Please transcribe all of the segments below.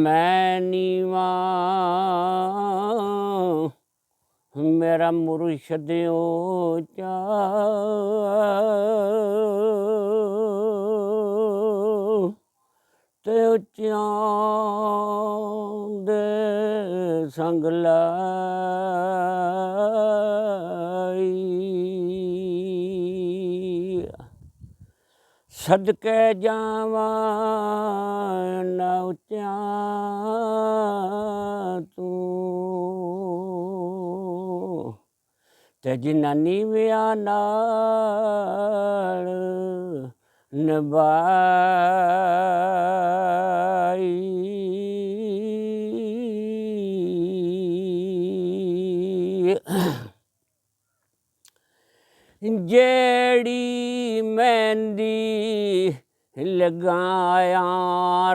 मैं नीवा मेरा मुर्शद ऊंचा ते उच्चियां दे संग लाई सदके जावा न उच्चा तू ते जिन्ना नीविया नाल निभाई जेड़ी मेहंदी लगाया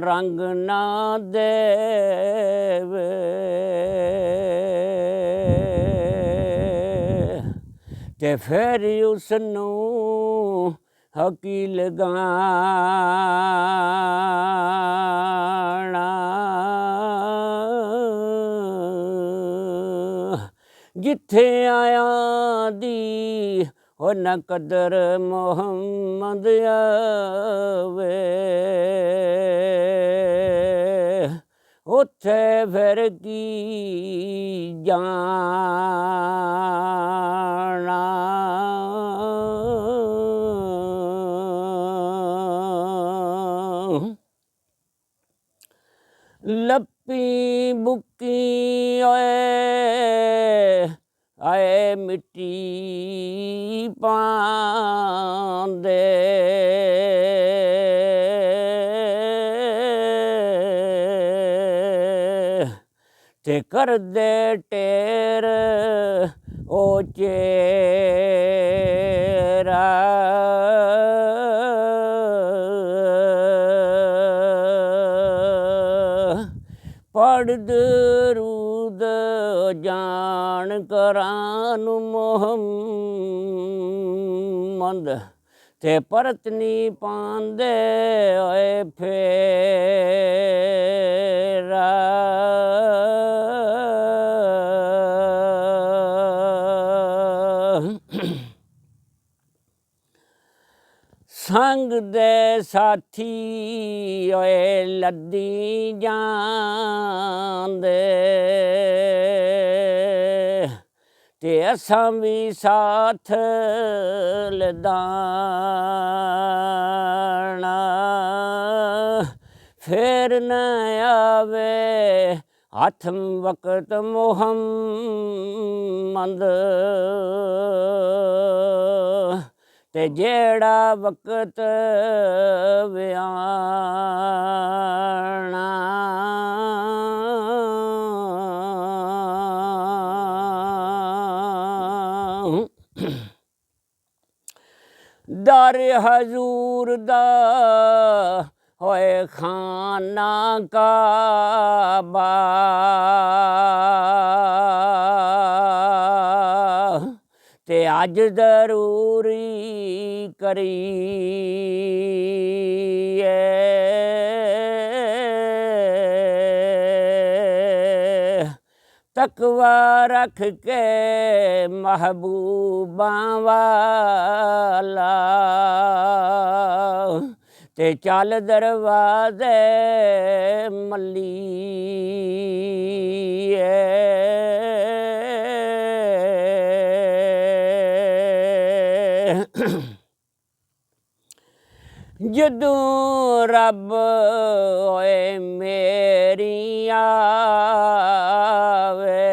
रंग ना देवे ते फिर उसनू हकी लगाना जिथे आया दी हो न कदर मोहम्मद आवे उथे फिर की जाना लप्पी बुक्की आए मिट्टी पांदे ते कर दे टेर ओ चेरा पढ़ दरूद जान करान मोहम्मद ते परत नी पांदे ओए फेरा संग दे साथी ओए लद्दी जांदे ते असां भी साथ लदाना फिर न आवे हथ वक्त मोहम्मद ते जेड़ा वक्त व्याना दर हजूर दा होए खाना काबा ते अज जरूरी करिए तकवा रख के महबूबां वाला ते चल दरवाजे मल्लिए जदों रब होए मेरी आवे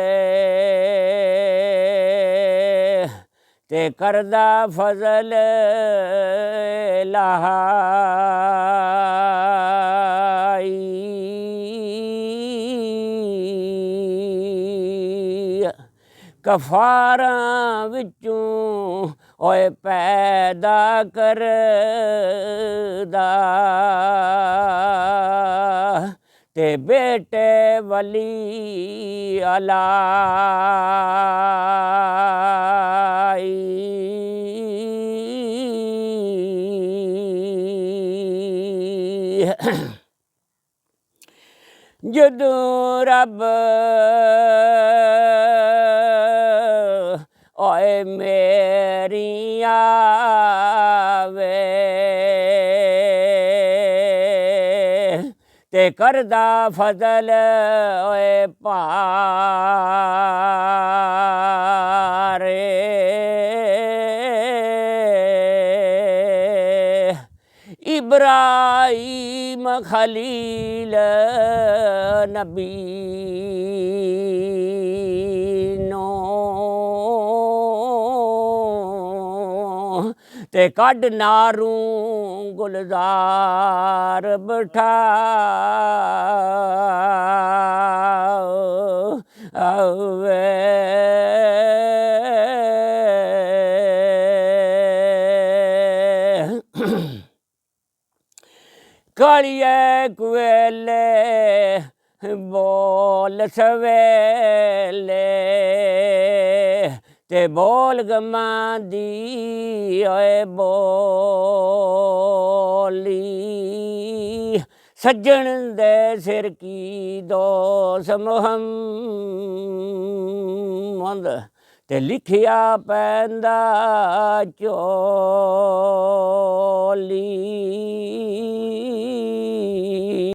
ते करदा फजल लहाई कफारां विचों ओए पैदा करदा ते बेटे वली अलाई ਜਦੋਂ ਰੱਬ ਓਏ ਮੇਰੀ ਆਵੇ ਤੇ ਕਰਦਾ ਫਜ਼ਲ ਓਏ ਭਾਰੇ इब्राहिम खलील नबी नो ते कड नारू गुलजार बिठा आवे कालिए कुएले बोल सवेले ते बोल गमा दी ओए बोली सज्जन दे सिर की दोस मुहम्मद ते लिखिया पैंदा चोली